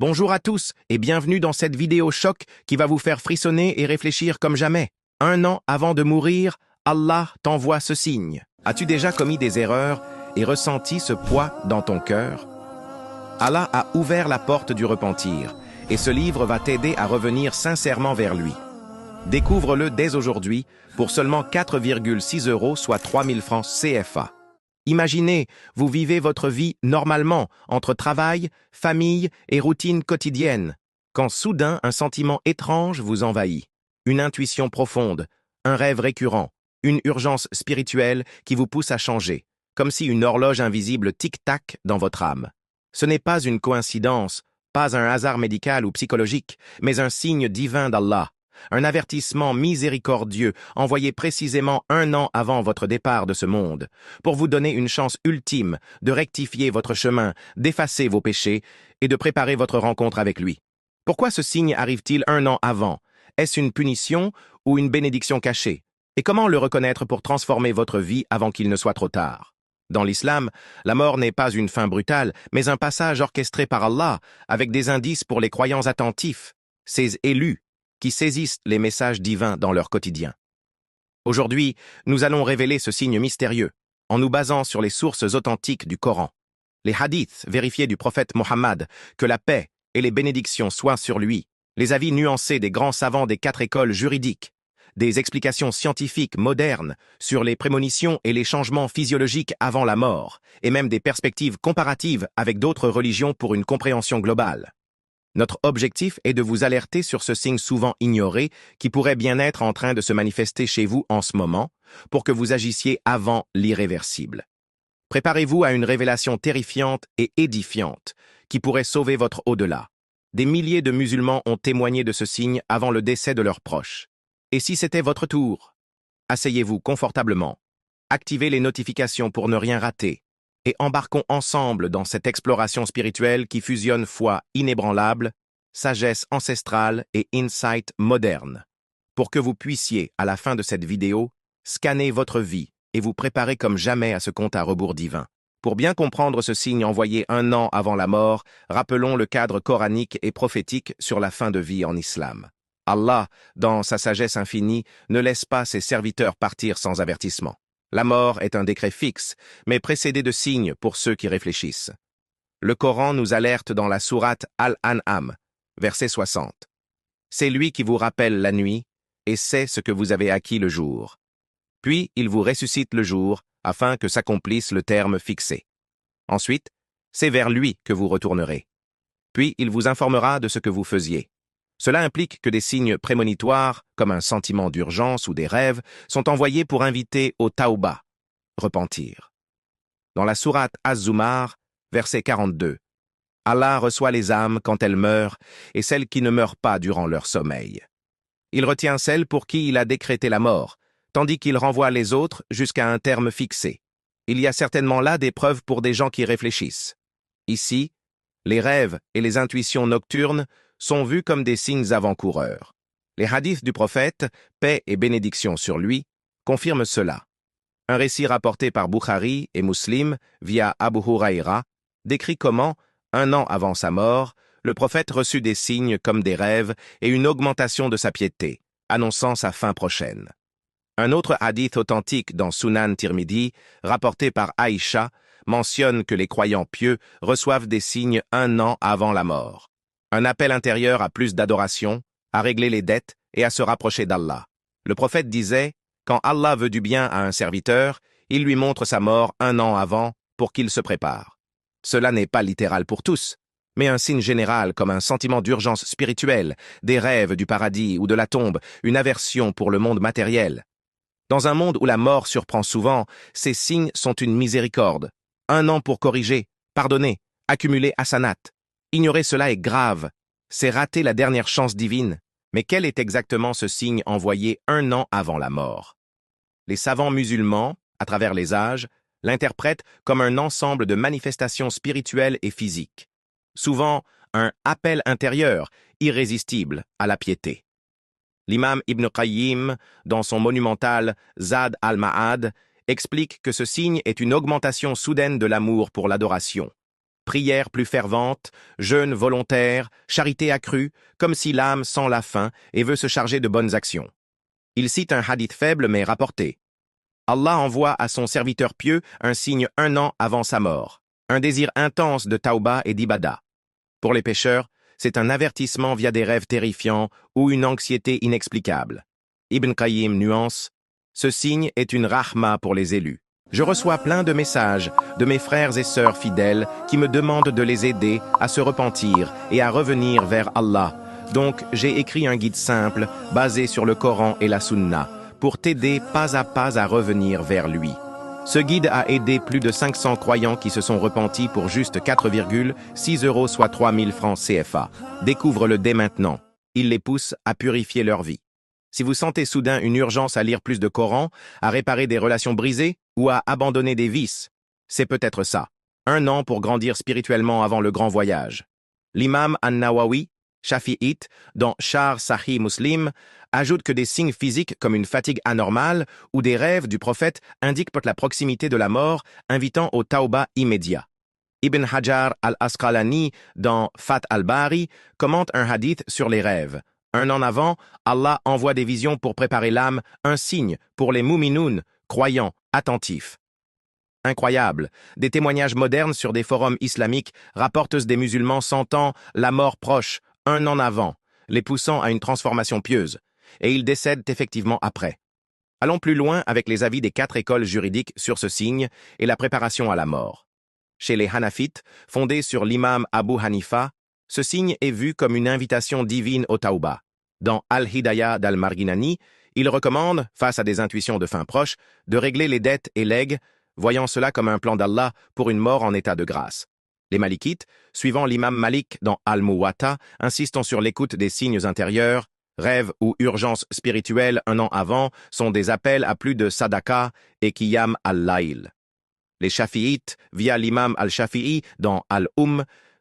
Bonjour à tous et bienvenue dans cette vidéo choc qui va vous faire frissonner et réfléchir comme jamais. 1 an avant de mourir, Allah t'envoie ce signe. As-tu déjà commis des erreurs et ressenti ce poids dans ton cœur? Allah a ouvert la porte du repentir et ce livre va t'aider à revenir sincèrement vers lui. Découvre-le dès aujourd'hui pour seulement 4,6 €, soit 3000 francs CFA. Imaginez, vous vivez votre vie normalement, entre travail, famille et routine quotidienne, quand soudain un sentiment étrange vous envahit. Une intuition profonde, un rêve récurrent, une urgence spirituelle qui vous pousse à changer, comme si une horloge invisible tic-tac dans votre âme. Ce n'est pas une coïncidence, pas un hasard médical ou psychologique, mais un signe divin d'Allah. Un avertissement miséricordieux envoyé précisément 1 an avant votre départ de ce monde, pour vous donner une chance ultime de rectifier votre chemin, d'effacer vos péchés et de préparer votre rencontre avec lui. Pourquoi ce signe arrive-t-il 1 an avant? Est-ce une punition ou une bénédiction cachée? Et comment le reconnaître pour transformer votre vie avant qu'il ne soit trop tard? Dans l'islam, la mort n'est pas une fin brutale, mais un passage orchestré par Allah, avec des indices pour les croyants attentifs, ces élus, qui saisissent les messages divins dans leur quotidien. Aujourd'hui, nous allons révéler ce signe mystérieux, en nous basant sur les sources authentiques du Coran. Les hadiths vérifiés du prophète Mohammed, que la paix et les bénédictions soient sur lui, les avis nuancés des grands savants des 4 écoles juridiques, des explications scientifiques modernes sur les prémonitions et les changements physiologiques avant la mort, et même des perspectives comparatives avec d'autres religions pour une compréhension globale. Notre objectif est de vous alerter sur ce signe souvent ignoré qui pourrait bien être en train de se manifester chez vous en ce moment pour que vous agissiez avant l'irréversible. Préparez-vous à une révélation terrifiante et édifiante qui pourrait sauver votre au-delà. Des milliers de musulmans ont témoigné de ce signe avant le décès de leurs proches. Et si c'était votre tour? Asseyez-vous confortablement, activez les notifications pour ne rien rater, et embarquons ensemble dans cette exploration spirituelle qui fusionne foi inébranlable, sagesse ancestrale et insight moderne, pour que vous puissiez, à la fin de cette vidéo, scanner votre vie et vous préparer comme jamais à ce compte à rebours divin. Pour bien comprendre ce signe envoyé 1 an avant la mort, rappelons le cadre coranique et prophétique sur la fin de vie en islam. Allah, dans sa sagesse infinie, ne laisse pas ses serviteurs partir sans avertissement. La mort est un décret fixe, mais précédé de signes pour ceux qui réfléchissent. Le Coran nous alerte dans la sourate Al-An'am, verset 60. C'est lui qui vous rappelle la nuit, et sait ce que vous avez acquis le jour. Puis il vous ressuscite le jour, afin que s'accomplisse le terme fixé. Ensuite, c'est vers lui que vous retournerez. Puis il vous informera de ce que vous faisiez. Cela implique que des signes prémonitoires, comme un sentiment d'urgence ou des rêves, sont envoyés pour inviter au tauba, repentir. Dans la sourate Az-Zumar, verset 42, Allah reçoit les âmes quand elles meurent et celles qui ne meurent pas durant leur sommeil. Il retient celles pour qui il a décrété la mort, tandis qu'il renvoie les autres jusqu'à un terme fixé. Il y a certainement là des preuves pour des gens qui réfléchissent. Ici, les rêves et les intuitions nocturnes sont vus comme des signes avant-coureurs. Les hadiths du prophète, paix et bénédiction sur lui, confirment cela. Un récit rapporté par Bukhari et Muslim via Abu Huraïra décrit comment, 1 an avant sa mort, le prophète reçut des signes comme des rêves et une augmentation de sa piété, annonçant sa fin prochaine. Un autre hadith authentique dans Sunan Tirmidhi, rapporté par Aïcha, mentionne que les croyants pieux reçoivent des signes 1 an avant la mort. Un appel intérieur à plus d'adoration, à régler les dettes et à se rapprocher d'Allah. Le prophète disait, quand Allah veut du bien à un serviteur, il lui montre sa mort 1 an avant pour qu'il se prépare. Cela n'est pas littéral pour tous, mais un signe général comme un sentiment d'urgence spirituelle, des rêves du paradis ou de la tombe, une aversion pour le monde matériel. Dans un monde où la mort surprend souvent, ces signes sont une miséricorde. 1 an pour corriger, pardonner, accumuler hasanat. Ignorer cela est grave, c'est rater la dernière chance divine. Mais quel est exactement ce signe envoyé 1 an avant la mort? Les savants musulmans, à travers les âges, l'interprètent comme un ensemble de manifestations spirituelles et physiques. Souvent, un appel intérieur, irrésistible à la piété. L'imam Ibn Qayyim, dans son monumental Zad al-Ma'ad, explique que ce signe est une augmentation soudaine de l'amour pour l'adoration. prière plus fervente, jeûne volontaire, charité accrue, comme si l'âme sent la faim et veut se charger de bonnes actions. Il cite un hadith faible mais rapporté. Allah envoie à son serviteur pieux un signe 1 an avant sa mort, un désir intense de tauba et d'ibada. Pour les pécheurs, c'est un avertissement via des rêves terrifiants ou une anxiété inexplicable. Ibn Qayyim nuance, ce signe est une rahma pour les élus. Je reçois plein de messages de mes frères et sœurs fidèles qui me demandent de les aider à se repentir et à revenir vers Allah. Donc, j'ai écrit un guide simple, basé sur le Coran et la Sunna, pour t'aider pas à revenir vers lui. Ce guide a aidé plus de 500 croyants qui se sont repentis pour juste 4,6 €, soit 3000 francs CFA. Découvre-le dès maintenant. Il les pousse à purifier leur vie. Si vous sentez soudain une urgence à lire plus de Coran, à réparer des relations brisées ou à abandonner des vices, c'est peut-être ça. 1 an pour grandir spirituellement avant le grand voyage. L'imam An-Nawawi, Shafi'ite, dans Sharh Sahih Muslim, ajoute que des signes physiques comme une fatigue anormale ou des rêves du prophète indiquent la proximité de la mort, invitant au tauba immédiat. Ibn Hajar al-Asqalani, dans Fath al-Bari, commente un hadith sur les rêves. 1 an avant, Allah envoie des visions pour préparer l'âme, un signe pour les mu'minoun, croyants, attentifs. Incroyable, des témoignages modernes sur des forums islamiques rapportent des musulmans sentant la mort proche, 1 an avant, les poussant à une transformation pieuse, et ils décèdent effectivement après. Allons plus loin avec les avis des 4 écoles juridiques sur ce signe et la préparation à la mort. Chez les Hanafites, fondés sur l'imam Abu Hanifa, ce signe est vu comme une invitation divine au tauba. Dans Al-Hidayah d'Al-Marginani, il recommande, face à des intuitions de fin proche, de régler les dettes et legs, voyant cela comme un plan d'Allah pour une mort en état de grâce. Les Malikites, suivant l'imam Malik dans Al-Muwatta, insistant sur l'écoute des signes intérieurs, rêves ou urgences spirituelles 1 an avant, sont des appels à plus de sadaqa et qiyam al-layl. Les Shafi'ites, via l'imam al-Shafi'i dans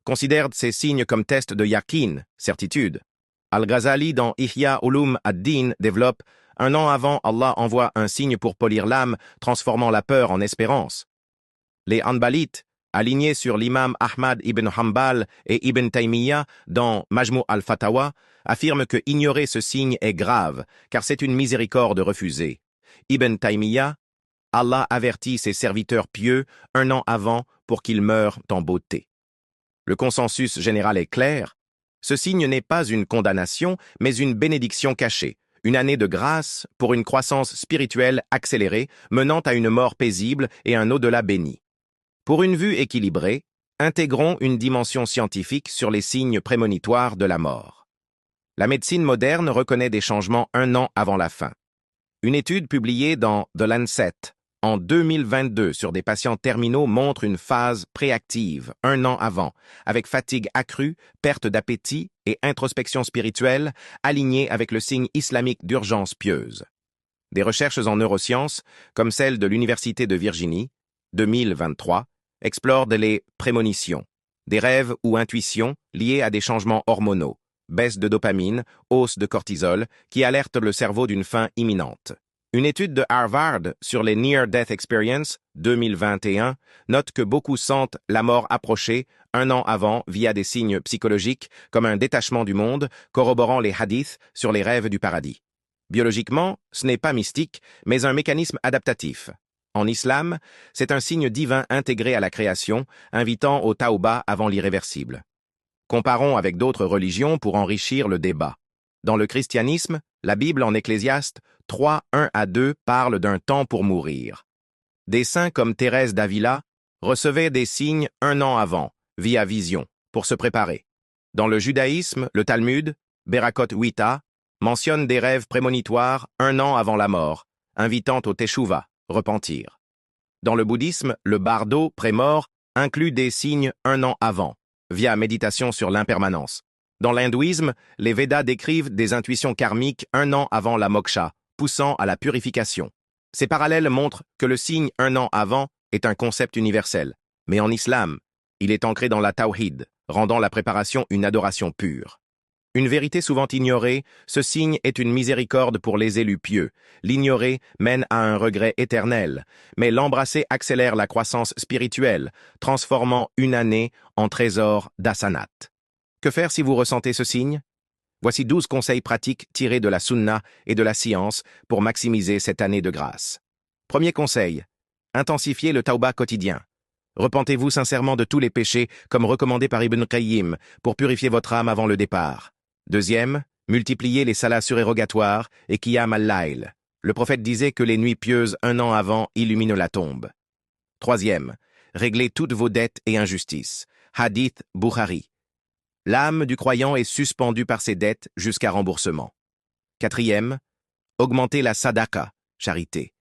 considèrent ces signes comme tests de yaqin, certitude. Al-Ghazali dans Ihya Ulum ad-Din développe 1 an avant, Allah envoie un signe pour polir l'âme, transformant la peur en espérance. Les Hanbalites, alignés sur l'imam Ahmad ibn Hanbal et Ibn Taymiyyah dans Majmu' al-Fatawa, affirment que ignorer ce signe est grave, car c'est une miséricorde refusée. Ibn Taymiyyah, Allah avertit ses serviteurs pieux 1 an avant pour qu'ils meurent en beauté. Le consensus général est clair. Ce signe n'est pas une condamnation, mais une bénédiction cachée, une année de grâce pour une croissance spirituelle accélérée, menant à une mort paisible et un au-delà béni. Pour une vue équilibrée, intégrons une dimension scientifique sur les signes prémonitoires de la mort. La médecine moderne reconnaît des changements 1 an avant la fin. Une étude publiée dans The Lancet en 2022 sur des patients terminaux montre une phase préactive 1 an avant, avec fatigue accrue, perte d'appétit et introspection spirituelle, alignée avec le signe islamique d'urgence pieuse. Des recherches en neurosciences, comme celle de l'Université de Virginie, 2023, explorent les prémonitions, des rêves ou intuitions liés à des changements hormonaux, baisse de dopamine, hausse de cortisol, qui alertent le cerveau d'une fin imminente. Une étude de Harvard sur les Near Death Experience 2021 note que beaucoup sentent la mort approcher 1 an avant via des signes psychologiques comme un détachement du monde, corroborant les hadiths sur les rêves du paradis. Biologiquement, ce n'est pas mystique, mais un mécanisme adaptatif. En islam, c'est un signe divin intégré à la création, invitant au tauba avant l'irréversible. Comparons avec d'autres religions pour enrichir le débat. Dans le christianisme, la Bible en Ecclésiaste 3, 1-2 parle d'un temps pour mourir. Des saints comme Thérèse d'Avila recevaient des signes 1 an avant, via vision, pour se préparer. Dans le judaïsme, le Talmud, Berakot 8a, mentionne des rêves prémonitoires 1 an avant la mort, invitant au teshuva, repentir. Dans le bouddhisme, le bardo, pré-mort, inclut des signes 1 an avant, via méditation sur l'impermanence. Dans l'hindouisme, les Védas décrivent des intuitions karmiques 1 an avant la moksha, poussant à la purification. Ces parallèles montrent que le signe 1 an avant est un concept universel, mais en islam, il est ancré dans la tawhid, rendant la préparation une adoration pure. Une vérité souvent ignorée, ce signe est une miséricorde pour les élus pieux. L'ignorer mène à un regret éternel, mais l'embrasser accélère la croissance spirituelle, transformant une année en trésor d'Hasanat. Que faire si vous ressentez ce signe? Voici 12 conseils pratiques tirés de la sunna et de la science pour maximiser cette année de grâce. Premier conseil, intensifiez le tawbah quotidien. Repentez-vous sincèrement de tous les péchés comme recommandé par Ibn Qayyim pour purifier votre âme avant le départ. Deuxième, multipliez les salas surérogatoires et qiyam al-layl. Le prophète disait que les nuits pieuses un an avant illuminent la tombe. Troisième, réglez toutes vos dettes et injustices. Hadith Bukhari. L'âme du croyant est suspendue par ses dettes jusqu'à remboursement. Quatrième, augmentez la sadaqa, charité.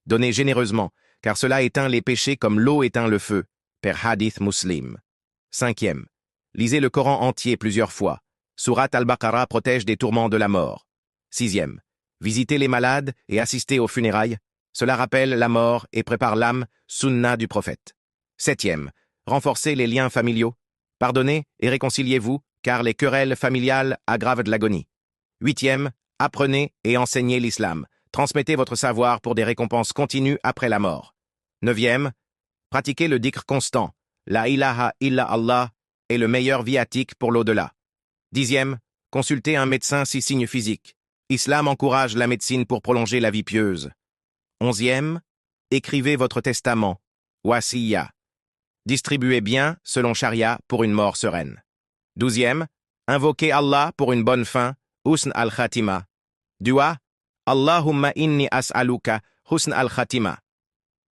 Donnez généreusement, car cela éteint les péchés comme l'eau éteint le feu, per Hadith Muslim. Cinquième, lisez le Coran entier plusieurs fois. Surat al-Baqarah protège des tourments de la mort. Sixième, visitez les malades et assistez aux funérailles. Cela rappelle la mort et prépare l'âme, sunna du prophète. Septième, renforcez les liens familiaux. Pardonnez et réconciliez-vous, car les querelles familiales aggravent de l'agonie. Huitième, apprenez et enseignez l'islam. Transmettez votre savoir pour des récompenses continues après la mort. Neuvième, pratiquez le dhikr constant. La ilaha illa Allah est le meilleur viatique pour l'au-delà. Dixième, consultez un médecin si signe physique. Islam encourage la médecine pour prolonger la vie pieuse. Onzième, écrivez votre testament. Wasiyya. Distribuez bien, selon Sharia, pour une mort sereine. Douzième, invoquez Allah pour une bonne fin. Husn al-Khatima. Dua. Allahumma inni as'aluka husn al-Khatima.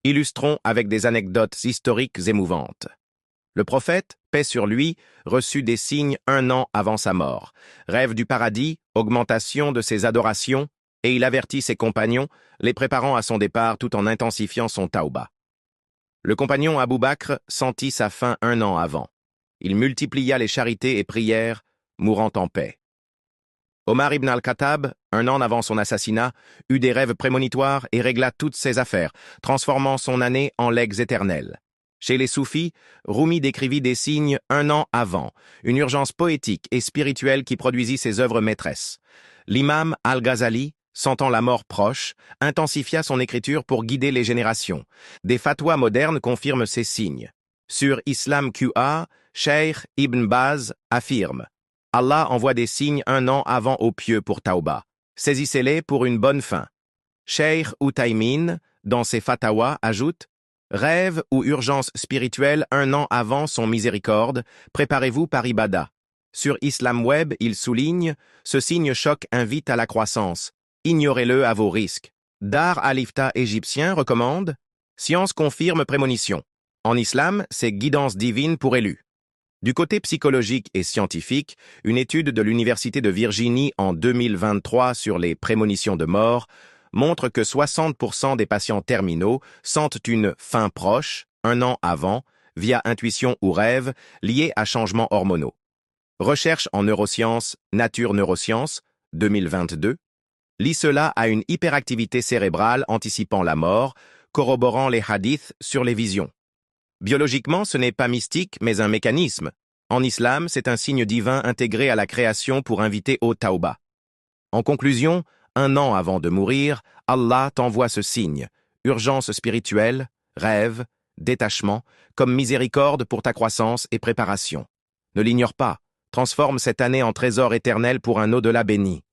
Illustrons avec des anecdotes historiques émouvantes. Le prophète, paix sur lui, reçut des signes un an avant sa mort. Rêve du paradis, augmentation de ses adorations, et il avertit ses compagnons, les préparant à son départ tout en intensifiant son tawbah. Le compagnon Abu Bakr sentit sa fin un an avant. Il multiplia les charités et prières, mourant en paix. Omar ibn al-Khattab, un an avant son assassinat, eut des rêves prémonitoires et régla toutes ses affaires, transformant son année en legs éternels. Chez les soufis, Rumi décrivit des signes un an avant, une urgence poétique et spirituelle qui produisit ses œuvres maîtresses. L'imam al-Ghazali, sentant la mort proche, intensifia son écriture pour guider les générations. Des fatwas modernes confirment ces signes. Sur Islam QA, Cheikh Ibn Baz affirme « Allah envoie des signes un an avant aux pieux pour Tauba. Saisissez-les pour une bonne fin. » Cheikh Utaymin, dans ses fatawas, ajoute « Rêve ou urgence spirituelle un an avant son miséricorde, préparez-vous par Ibadah. » Sur Islam Web, il souligne « Ce signe choc invite à la croissance. Ignorez-le à vos risques. » Dar al-Ifta égyptien recommande « Science confirme prémonition. » En islam, c'est guidance divine pour élus. Du côté psychologique et scientifique, une étude de l'Université de Virginie en 2023 sur les prémonitions de mort montre que 60% des patients terminaux sentent une fin proche, un an avant, via intuition ou rêve, liée à changements hormonaux. Recherche en neurosciences, Nature Neurosciences, 2022, lie cela à une hyperactivité cérébrale anticipant la mort, corroborant les hadiths sur les visions. Biologiquement, ce n'est pas mystique, mais un mécanisme. En islam, c'est un signe divin intégré à la création pour inviter au tauba. En conclusion, un an avant de mourir, Allah t'envoie ce signe, urgence spirituelle, rêve, détachement, comme miséricorde pour ta croissance et préparation. Ne l'ignore pas, transforme cette année en trésor éternel pour un au-delà béni.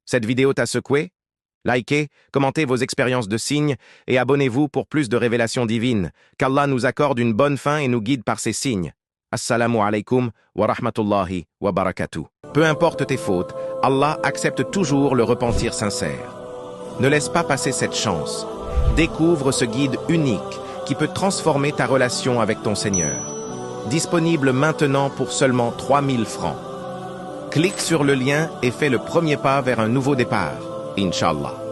Cette vidéo t'a secoué? Likez, commentez vos expériences de signes et abonnez-vous pour plus de révélations divines. Qu'Allah nous accorde une bonne fin et nous guide par ses signes. Assalamu alaikum wa rahmatullahi wa barakatuh. Peu importe tes fautes, Allah accepte toujours le repentir sincère. Ne laisse pas passer cette chance. Découvre ce guide unique qui peut transformer ta relation avec ton Seigneur. Disponible maintenant pour seulement 3000 francs. Clique sur le lien et fais le premier pas vers un nouveau départ. Inch'Allah.